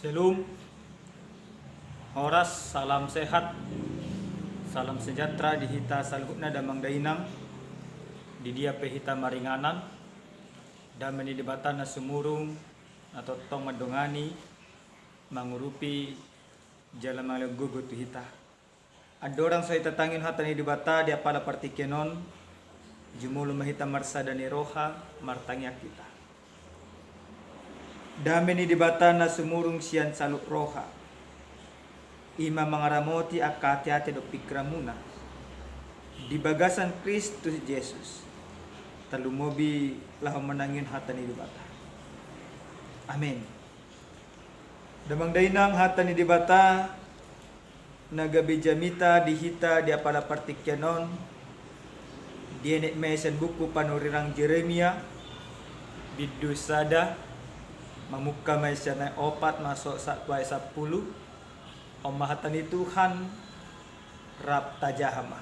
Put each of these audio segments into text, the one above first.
Shalom, oras, salam sehat, salam sejahtera di hita salhutna damang dainang, di dia pehita maringanan, dan menidibatan na sumurung atau tong madongani, mangurupi jalan malagugo tu hita. Ada orang saya tatangin hata ni dibata dia pada partikenon, jumulu mahita marsa dan roha martangya kita. Dami ni dibata na sumurung siyan saluk roha. Ima mangaramoti akati-ati do pikramuna. Di bagasan Kristus Yesus. Talumobi lahom menangin hata ni dibata. Amin. Damang dainang hata ni dibata nagabi jamita dihita di apala partikyanon. Dienek mesen buku panurirang Jeremia bidusada mamuka may siya na 4 masuk 1 ay 10 o mahatan ni Tuhan rap tajahama.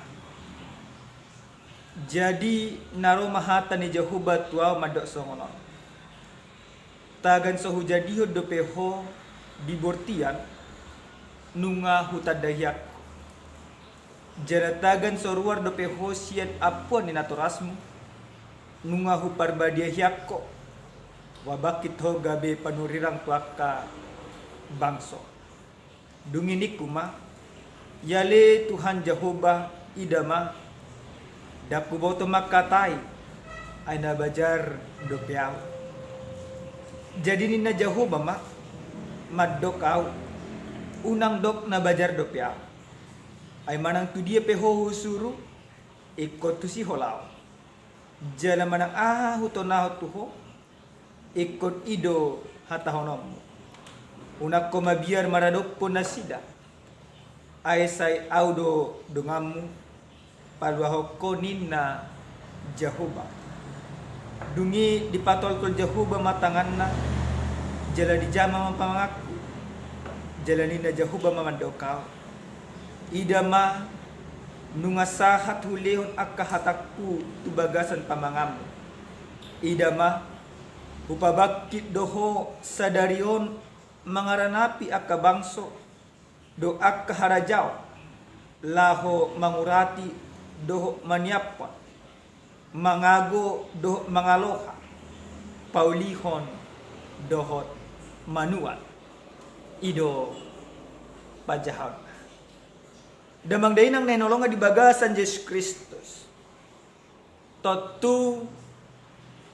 Jadi naro mahatan ni Jehovah tuaw madok songonon. Tagan so hujadiho do peho dibortian nunga hutadayak. Jaratagan so ruar do peho siat apon ni naturasmu nunga huparbadiahyak wabakit ho gabe panurirang tuaka bangso. Dunginik kuma yale Tuhan Jehovah idama daku boto makatai ay nabajar do piaw. Jadi ni na Jehovah ma maddok aw unang dok nabajar do piaw ay manang tu dia peho husuru ikot tu si holaw jala manang hutonaho tuho ikut ido hata honom unak ko mabiar maradok po nasida ay say audo dungamu palwaho ko ninna Jehovah dungi dipatol ko Jehovah matangan na jala di jama mapangaku jala ninna Jehovah mamandokaw idama nungasahat hulehon akka hatakku tubagasan pamangamu idama upabakit doho sadarion mangaranapi akka bangso do akka harajaw laho mangurati doho maniapa mangago doho mangaloha paulihon dohot manual ido pajahon damang dainang nenolonga di bagasan Yesus Kristus totu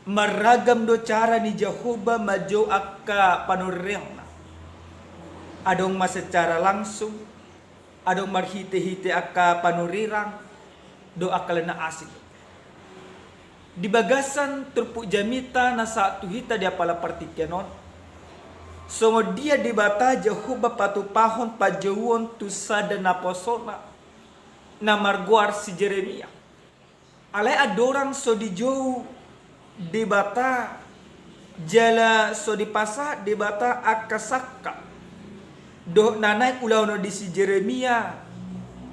maragam do cara ni Jehovah majo akka panurengna. Adong secara langsung, adong marhite-hite akka panurirang do akala na asik. Di bagasan turpu jamita na sa tuhita dia pala partikyanon. Songo dia dibata Jehovah patupahon pajawon tusada na posona na marguar si Jeremia. Alay adorang so dijou dibata jala so dipasa dibata akasaka do nanay ulaw no di si Jeremia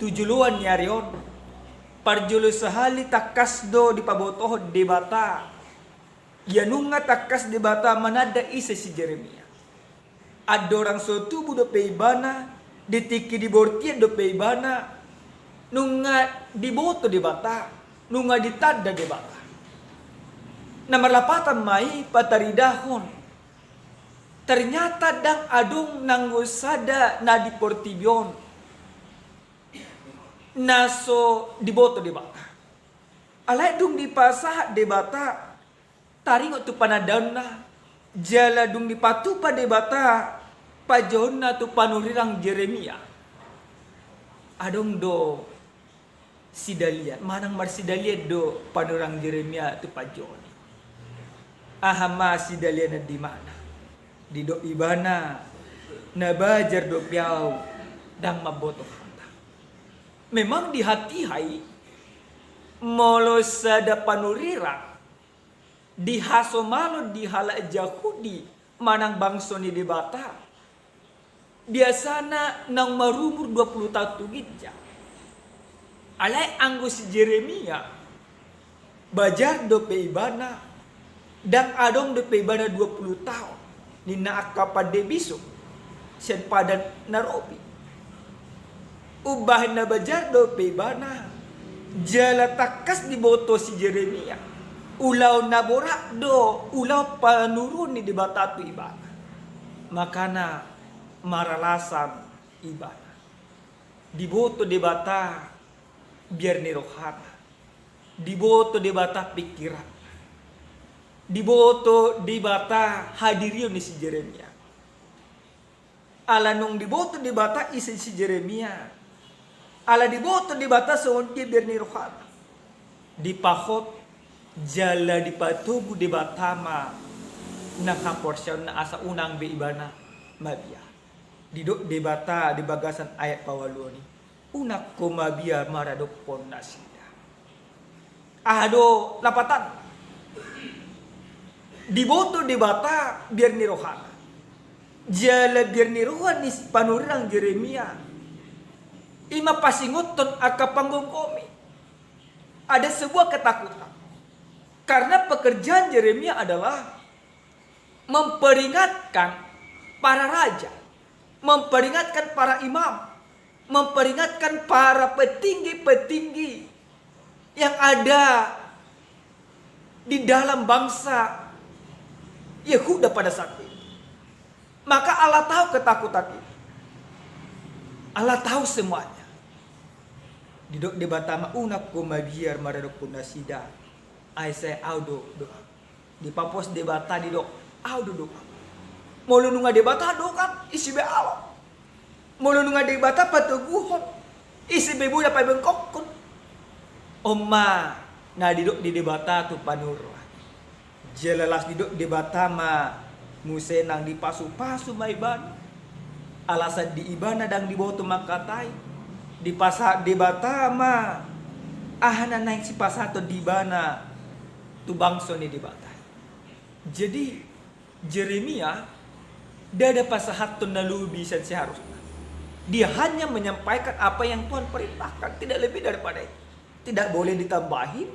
tujuluan ni Arion parjulo sahali takas do dipabotoh dibata yanunga takas dibata manada isa si Jeremia adorang so tubu do peibana ditiki dibortian do peibana nunga diboto dibata nunga ditada dibata na malapatan mai pataridahon. Ternyata dang adong nanggusada na diportibyon. Naso diboto debata. Alay dung dipasah debata. Taringo tu panadaon na. Jala dung dipatupa debata. Pajon na tu panurirang Jeremia. Adong do sidalian. Manang marsidalian do panurang Jeremia tu pajon. Ahama si dalian di mana di do ibana nabajar do piaw dang maboto hanta memang di hati hai molos sada panurira di hasomalo di hala Yahudi manang bangso ni dibata biasana nang marumur 20 tahun tugitja alay anggo si Jeremia bajar do pe ibana dan adong de pebana 20 tahun nina akapade bisok Sian padan narobi. Ubahin na bajar do pebana. Jala takas di boto si Jeremia. Ulaw na borak do. Ulaw panurun ni di batatu ibana. Makana maralasan ibana. Di boto di bata biar ni rohana. Di boto di bata pikiran. Di boto di bata hadirio ni si Jeremia. Ala nung di boto di bata isi si Jeremia. Ala di boto di bata soon dia biar ni rohana. Di pahot jala di patubu di batama nakaporsyon na asa unang beibana mabia. Didok di bata di bagasan ayat pawaloni. Unak ko mabia maradopon na sida. Ado lapatan. Di boto di bata biar ni rohana. Jala biar ni rohana ni panurang Jeremia. Ima pasinguton aka panggungkomi. Ada sebuah ketakutan. Karena pekerjaan Yeremia adalah memperingatkan para raja, memperingatkan para imam, memperingatkan para petinggi-petinggi yang ada di dalam bangsa Yehuda pada saat itu. Maka Allah tahu ketakutan itu. Allah tahu semuanya. Didok di batama unak ko mabiar maradok punasida. Ay say audo doa. Di papos di bata didok audo doa. Mulu nunga di bata dokan isi be Allah. Mulu nunga di bata patuguhon isi be buda pa bengkokon. Oma na didok di bata tu panur. Jelalas didok di bata ma musenang di pasu-pasu maiban. Alasan di ibana dang di bawah tu makatai. Di pasar di batama ahana naik si pasato di bana tu bangso ni di batai. Jadi Jeremia dia ada pasahatun nalubi seharusnya. Dia hanya menyampaikan apa yang Tuhan perintahkan, tidak lebih daripada itu. Tidak boleh ditambahin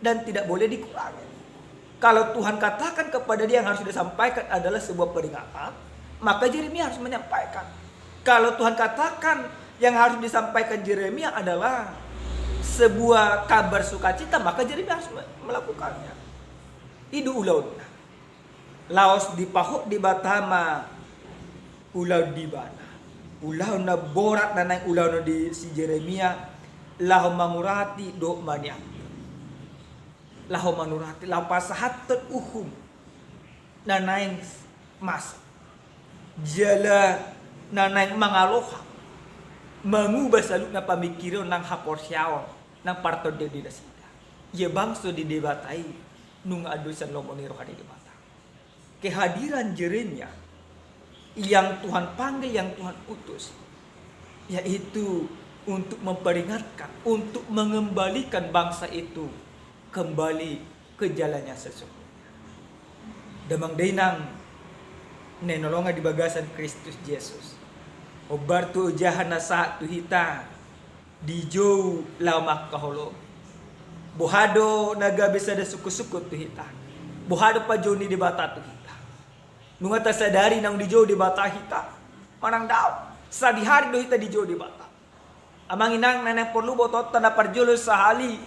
dan tidak boleh dikurangi. Kalau Tuhan katakan kepada dia yang harus disampaikan adalah sebuah peringatan, maka Jeremia harus menyampaikan. Kalau Tuhan katakan yang harus disampaikan Jeremia adalah sebuah kabar sukacita, maka Jeremia harus melakukannya. Idu ulaw na. Laos di pahok di batama ulaw di bana. Ulaw na borat na nang ulaw na di si Jeremia. Laho mangurati do maniak. Laho manurati. Laho pasahatot uhum. Na naing mas. Jala na naing mangaloha. Mengubah saluk na pamikiron ng haporsyaon ng partod de dinasida. Ye bangso di debatai nung adusan lomoniro kani debata. Kehadiran Jeremia yang Tuhan panggil, yang Tuhan utus, yaitu untuk memperingatkan, untuk mengembalikan bangsa itu kembali ke jalannya sesungguhnya. Damang dainang nenolonga di bagasan Kristus Yesus. Obar tu ujahan na sa tuhita di jow lamak kaholo. Buhado nagabisa da suku-suku tuhita. Buhado pa jow ni di bata tuhita. Nunga ta sadari nang di jow di bata hita. Manang daw. Sa dihari do hita di jow di bata. Amang inang nanang perlu botot na parjulo sa hali.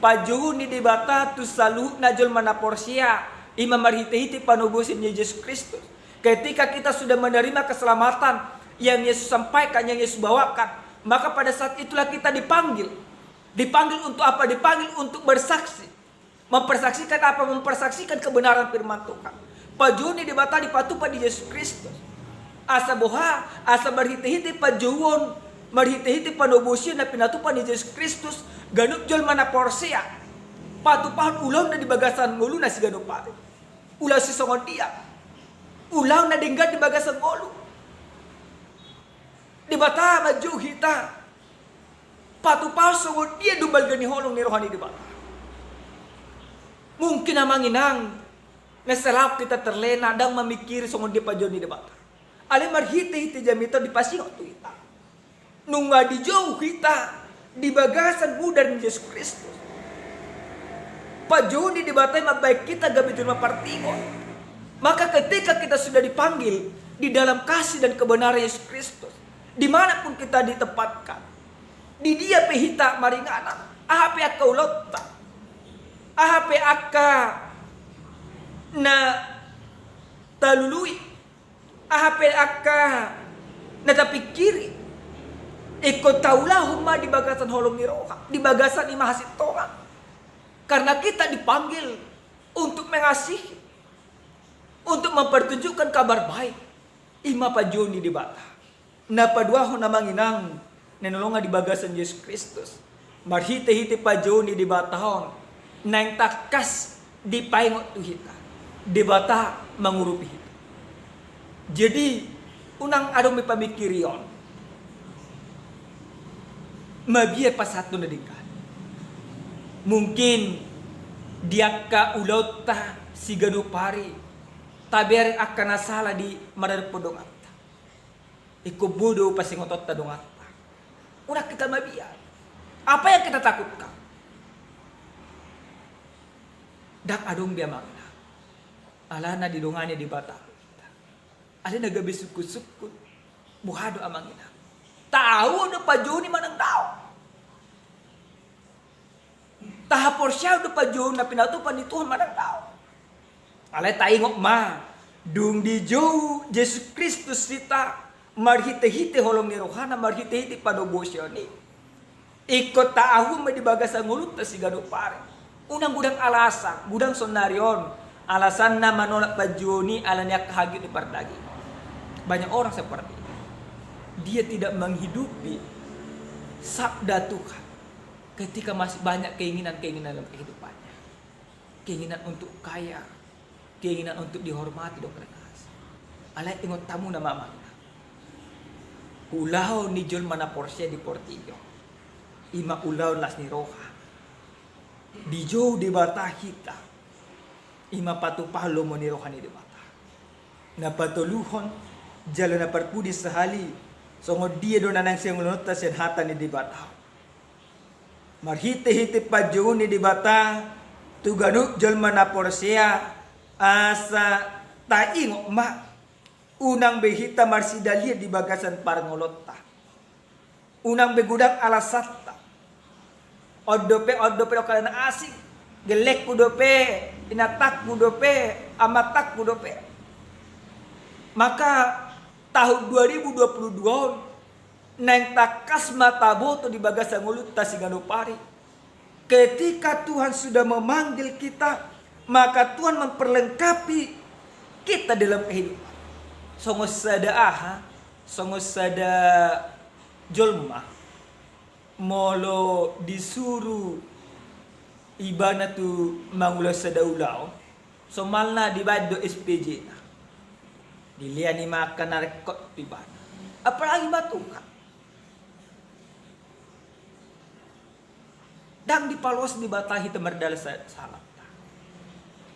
Pajow ni di bata tu saluh na jol manaporsia. Ima marhiti-hiti panubusin ni Yesus Kristus. Ketika kita sudah menerima keselamatan yang Yesus sampaikan, yang Yesus bawakan, maka pada saat itulah kita dipanggil. Dipanggil untuk apa? Dipanggil untuk bersaksi. Mempersaksikan apa? Mempersaksikan kebenaran firman Tuhan. Pajuni di bata dipatupa di Yesus Kristus. Asa boha, asa berhiti-hiti pajuwon, berhiti-hiti panubusin na pinatupan di Yesus Kristus, ganuk jol mana porsia. Patupahan ulang na di bagasan ngulu na si ganuk pare. Ulang si songon dia. Ulang na dinggat di bagasan ngulu. Di bata maju kita patupal sungguh dia dubal gani holong ni rohani di bata. Mungkin namang inang nasalap kita terlena dang memikir sungguh dia pajon di bata. Ale marhiti-hiti jamito di pasingo tu kita. Nunga di jauh kita di bagasan budar ni Yesus Kristus. Pajon di bata mabaik kita gabitun mapartingon. Maka ketika kita sudah dipanggil di dalam kasih dan kebenaran Yesus Kristus. Dimanapun kita ditempatkan, di dia pehita maringana, ahape aka ulotta, ahape aka na talului, ahape aka na tapikiri, ikut taulah huma di bagasan holong ni roha, di bagasan ni mahasitongan. Karena kita dipanggil untuk mengasihi, untuk mempertunjukkan kabar baik. Ima pa Joni di bata. Napadwaho na manginang nanulunga di bagasan Yesus Kristus. Marhite-hite pa Joni di batahon. Nang takas di paingot tuhita. Di bata mangurupi hita. Jadi unang adong may pamikiriyon. Mabiya pa satu na dingkan. Mungkin dia ka ulota si gadupari tabiarin akan nasala di madarpodong atta. Ikubudo pasingotot ta dong atta. Una kita mabiya. Apa yang kita takutkan? Dak adong biya magna. Alana di donganya di bata. Ada nagabi sukut-sukut. Buhado amangina. Tahu do pa Joni manang tao. Tahapor siya do pa Joni na pinatupan ni Tuhan manang tao. Alay taingok ma. Dung di Jow Yesus Kristus sita. Marhite-hite holong ni rohana. Marhite-hite padobosyo ni. Ikot taahum may dibagas ang ulut ta si gado pare. Unang gudang alasan. Gudang sonaryon. Alasan na manolak pa Joni. Alan niya kahagit ni pardagi. Banyak orang seperti ini. Dia tidak menghidupi sabda Tuhan ketika masih banyak keinginan-keinginan dalam kehidupannya. Keinginan untuk kaya, keinginan untuk dihormati dong renas. Alay ingot tamu na mama. Ulaw ni Jol mana Porsche di Portillo. Ima ulaw las ni Roja. Di Jow di bata hita. Ima patupalo mo ni Roja ni di bata. Napatuluhon jalan na parpudi sa hali. So dia doon na nang siyang lunota siya hata ni di bata. Marhite-hite pa Jow ni di bata. Tuganuk jalma na Porsche. Asa taing ma unang behita marsidalia di bagasan parangolotta. Unang begudang alasatta. Odope o kalana asik. Gelek kudope, inatak kudope, amatak kudope. Maka tahun 2022 nang takas mataboto di bagasan ngulutta si ganupari. Ketika Tuhan sudah memanggil kita, maka Tuhan memperlengkapi kita dalam kehidupan. Songos sada aha, songos sada jolma, molo disuruh ibana tu mangulas sada ulaw, somalna di bado SPJ na. Dilian ni makan narekot ibana. Apalagi matukan. Dan dipalos di batahi temerdal salat.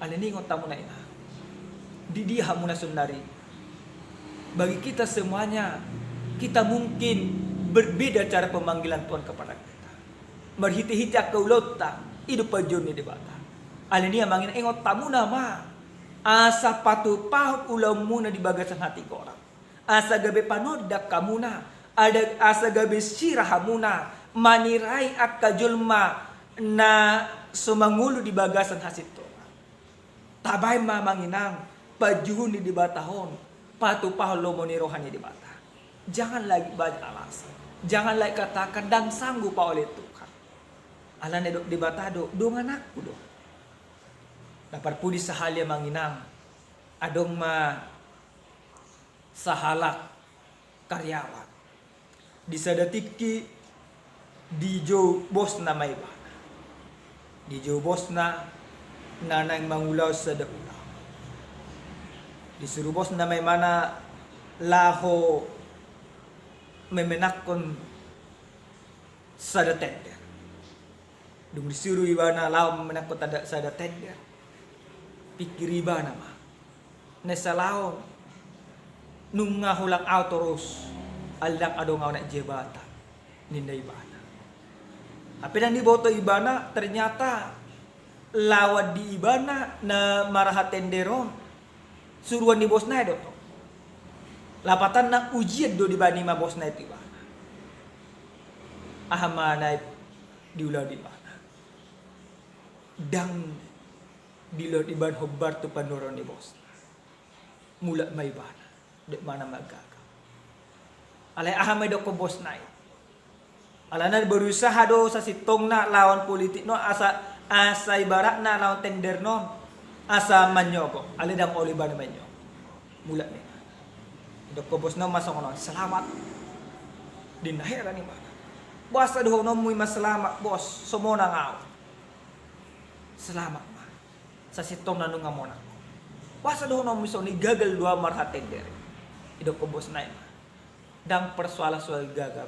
Alini ngotamu na ina. Didiha mo na sunari. Bagi kita semuanya, kita mungkin berbeda cara pemanggilan Tuhan kepada kita. Marhiti-hiti akaulota, hidup pajon ni debata. Alini amangin engot tamu nama. Asa patupahot ulam muna di bagasan hati korang. Asa gabe panodak kamuna. Ada asa gabe sirah muna. Manirai akajulma na sumangulo di bagasan hasit to. Tabay mamanginang pajuhun di batahon. Patupahon lomo ni rohani di bata. Jangan lagi banyak alasan. Jangan lagi katakan dan sanggup pa oleh Tuhan. Alan edok di bata do anakku do. Dapat pudi sahalya manginang. Adong ma sahalak karyawan. Di sadatiki di Jow bos na may bana. Di Jow bos na nanang mangulaw sa daula. Disuruh bos na may mana laho memenakon sa tender. Dung disuruh iba na laho memenakon sa tender. Pikir iba na ma. Nesa laho nung nga hulang autoros alang adong nga na jebata ninda iba na. Api nang diboto iba na ternyata lawad di iba na maraha tenderon. Suruhan ni bos na edo to. Lapatan na ujian do di bani mabos na ito ba? Ahama diulah di mana? Dang diulah di ban hobar tu panuron ni bos. Mula may bana, di mana magaga. Alay ahama do ko bos na. Ala na berusaha do sa sitong na lawan politik no asa ibarat na lawan tender no asa manyogo. Alay dang oliban manyo. Mula ni. Do ko bos na masong no selamat. Dinahira ni mana. Basta doon no muy masalamat bos, sumona nga. Salamat ma. Sa sitong na nung amona. Basta doon no muy so ni gagal dua marhaten dere. Ido ko bos na. Dang persoalan-soal gagal.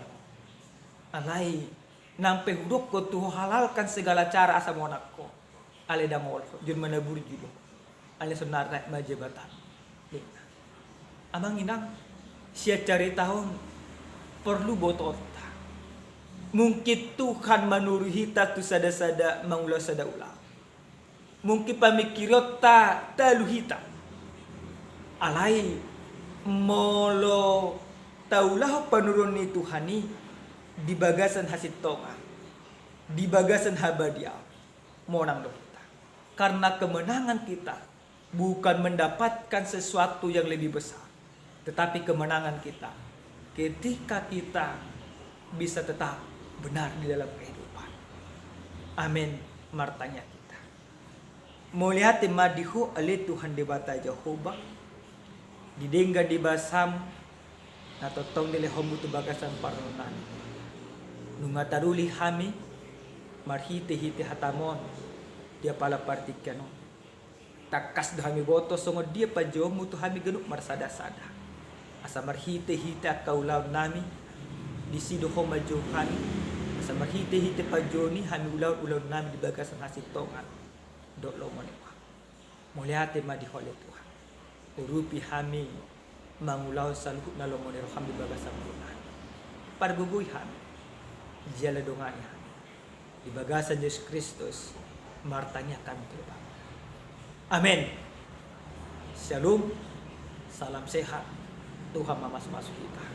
Alay nang pehudok ko tu halalkan segala cara asa monak ko. Ale dang wol. Jun manabur judo. Ale sonar rek majabatan. Amang inang siya cari tahun perlu botot. Mungkin Tuhan menurut kita tu sada-sada mangulah sada ulang. Mungkin pamikirot ta lu hita. Alai molo taulah penurun ni Tuhani di bagasan hasit tonga. Di bagasan habadia. Monang do kita. Karena kemenangan kita bukan mendapatkan sesuatu yang lebih besar. Tetapi kemenangan kita ketika kita bisa tetap benar di dalam kehidupan. Amin. Martanya kita. Melihat madihu oleh Tuhan debata Jehovah. Didengga di basam. Natotong dili homu tu bagasan parunan. Nungataruli hami. Marhite-hite hatamon. Dia pala partikan. Takas do hami boto songod dia pa jomu tu hami genuk marsada-sada. Asa marhite-hite akaulaw nami. Di sido ho majuhan sa marhite-hite pajoni hami ulaw nami di bagasan hasit tongan do lo monewa muliate ma di hole Tuhan urupi hami mangulaw sa luhut na lo monero hami bagasan bulan parguguy hami jala dongani hami di bagasan Yesus Kristus martanyakan Tuhan. Amin. Shalom, salam sehat, Tuhan mamas-masuk kita.